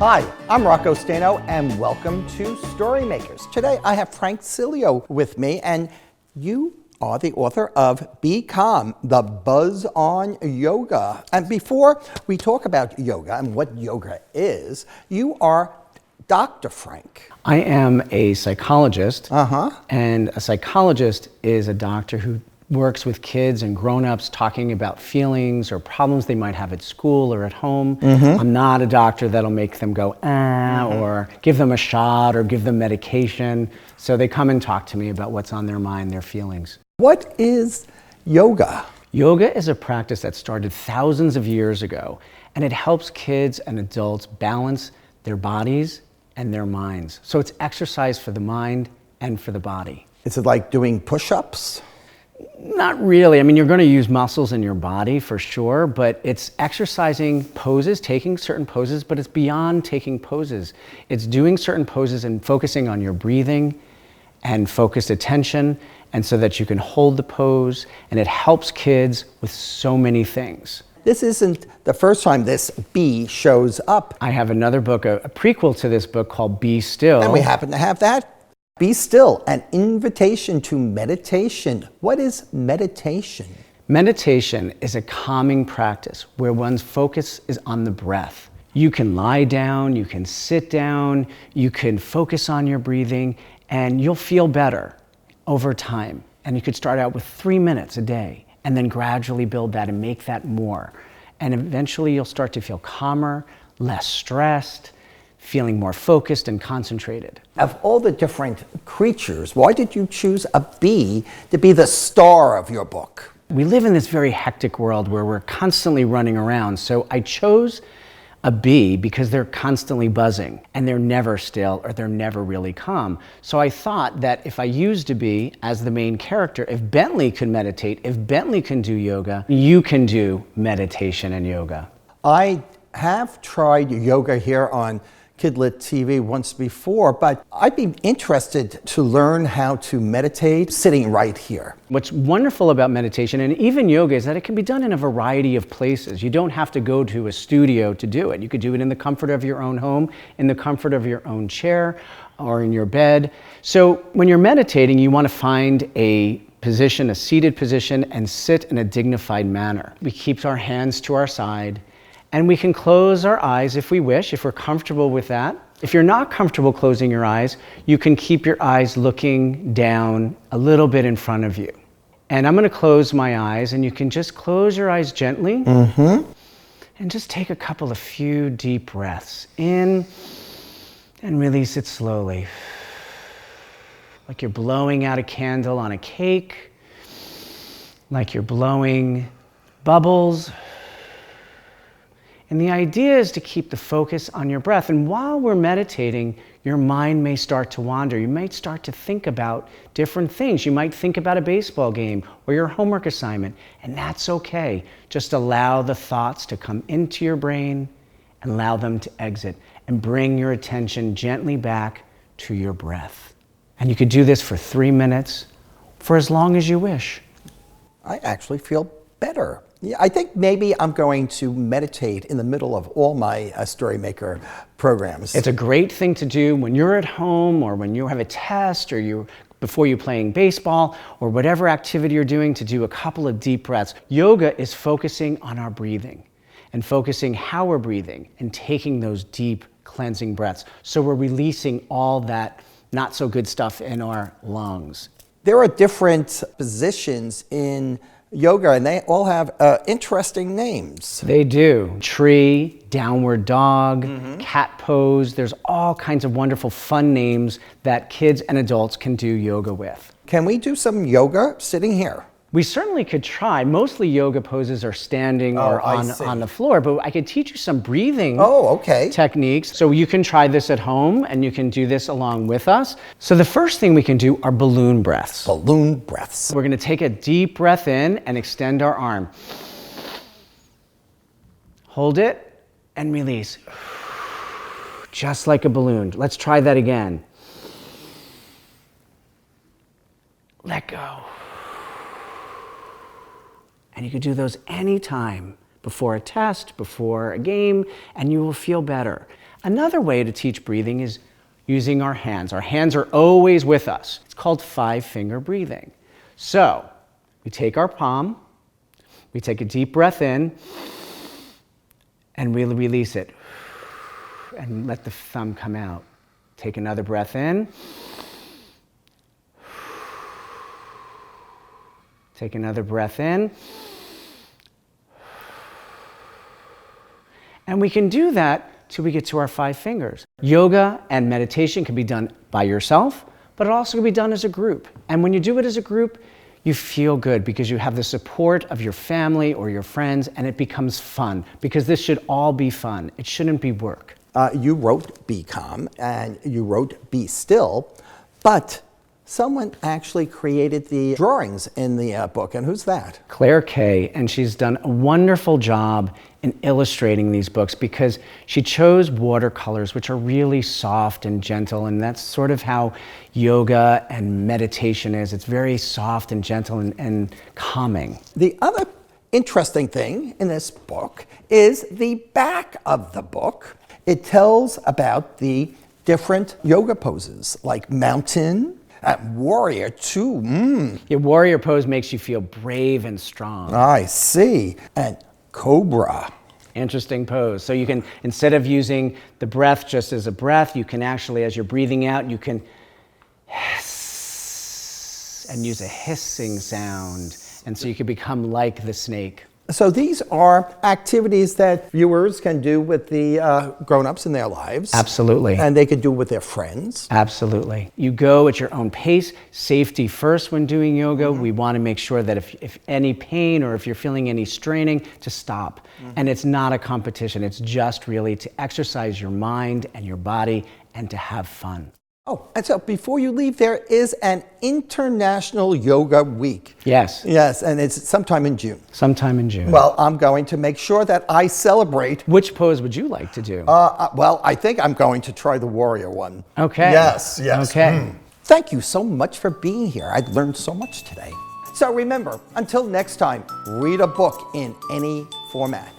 Hi, I'm Rocco Stano, and welcome to StoryMakers. Today I have Frank Sileo with me, and you are the author of Be Calm, The Buzz on Yoga. And before we talk about yoga and what yoga is, you are Dr. Frank. I am a psychologist, and a psychologist is a doctor who works with kids and grown-ups talking about feelings or problems they might have at school or at home. I'm not a doctor that'll make them go, or give them a shot or give them medication. So they come and talk to me about what's on their mind, their feelings. What is yoga? Yoga is a practice that started thousands of years ago, and it helps kids and adults balance their bodies and their minds. So it's exercise for the mind and for the body. Is it like doing push-ups? Not really. I mean, you're going to use muscles in your body for sure, but it's exercising poses, taking certain poses, but it's beyond taking poses. It's doing certain poses and focusing on your breathing and focused attention, and so that you can hold the pose, and it helps kids with so many things. This isn't the first time this bee shows up. I have another book, a prequel to this book called Be Still. And we happen to have that. Be Still, an invitation to meditation. What is meditation? Meditation is a calming practice where one's focus is on the breath. You can lie down, you can sit down, you can focus on your breathing, and you'll feel better over time. And you could start out with 3 minutes a day, and then gradually build that and make that more. And eventually you'll start to feel calmer, less stressed, feeling more focused and concentrated. Of all the different creatures, why did you choose a bee to be the star of your book? We live in this very hectic world where we're constantly running around, so I chose a bee because they're constantly buzzing and they're never still or they're never really calm. So I thought that if I used a bee as the main character, if Bentley could meditate, if Bentley can do yoga, you can do meditation and yoga. I have tried yoga here on Kidlit TV once before, but I'd be interested to learn how to meditate sitting right here. What's wonderful about meditation and even yoga is that it can be done in a variety of places. You don't have to go to a studio to do it. You could do it in the comfort of your own home, in the comfort of your own chair, or in your bed. So when you're meditating, you want to find a position, a seated position, and sit in a dignified manner. We keep our hands to our side, and we can close our eyes if we wish, if we're comfortable with that. If you're not comfortable closing your eyes, you can keep your eyes looking down a little bit in front of you. And I'm going to close my eyes, and you can just close your eyes gently and just take a few deep breaths in and release it slowly. Like you're blowing out a candle on a cake, like you're blowing bubbles. And the idea is to keep the focus on your breath. And while we're meditating, your mind may start to wander. You might start to think about different things. You might think about a baseball game or your homework assignment, and that's okay. Just allow the thoughts to come into your brain and allow them to exit, and bring your attention gently back to your breath. And you could do this for 3 minutes, for as long as you wish. I actually feel better. Yeah, I think maybe I'm going to meditate in the middle of all my StoryMaker programs. It's a great thing to do when you're at home, or when you have a test, or before you're playing baseball, or whatever activity you're doing, to do a couple of deep breaths. Yoga is focusing on our breathing and focusing how we're breathing and taking those deep cleansing breaths. So we're releasing all that not so good stuff in our lungs. There are different positions in yoga, and they all have interesting names. They do. Tree, downward dog, cat pose. There's all kinds of wonderful fun names that kids and adults can do yoga with. Can we do some yoga sitting here? We certainly could try. Mostly yoga poses are standing or on the floor, but I could teach you some breathing techniques. So you can try this at home, and you can do this along with us. So the first thing we can do are balloon breaths. Balloon breaths. We're going to take a deep breath in and extend our arm. Hold it and release. Just like a balloon. Let's try that again. Let go. And you could do those anytime, before a test, before a game, and you will feel better. Another way to teach breathing is using our hands. Our hands are always with us. It's called 5-finger breathing. So we take our palm, we take a deep breath in, and we release it. And let the thumb come out. Take another breath in. Take another breath in. And we can do that till we get to our 5 fingers. Yoga and meditation can be done by yourself, but it also can be done as a group. And when you do it as a group, you feel good because you have the support of your family or your friends, and it becomes fun, because this should all be fun. It shouldn't be work. You wrote Be Calm and you wrote Be Still, but someone actually created the drawings in the book, and who's that? Clair, Keay, and she's done a wonderful job in illustrating these books because she chose watercolors, which are really soft and gentle, and that's sort of how yoga and meditation is. It's very soft and gentle and calming. The other interesting thing in this book is the back of the book. It tells about the different yoga poses, like mountain, warrior too. Your warrior pose makes you feel brave and strong. I see. And Cobra. Interesting pose. So you can, instead of using the breath just as a breath, you can actually, as you're breathing out, you can hiss and use a hissing sound. And so you can become like the snake. So these are activities that viewers can do with the grown-ups in their lives. Absolutely. And they can do with their friends. Absolutely. You go at your own pace, safety first when doing yoga. We want to make sure that if any pain or if you're feeling any straining, to stop. And it's not a competition. It's just really to exercise your mind and your body and to have fun. Oh, and so before you leave, there is an International Yoga Week. Yes. Yes, and it's sometime in June. Sometime in June. Well, I'm going to make sure that I celebrate. Which pose would you like to do? Well, I think I'm going to try the warrior one. Okay. Yes, yes. Okay. Thank you so much for being here. I learned so much today. So remember, until next time, read a book in any format.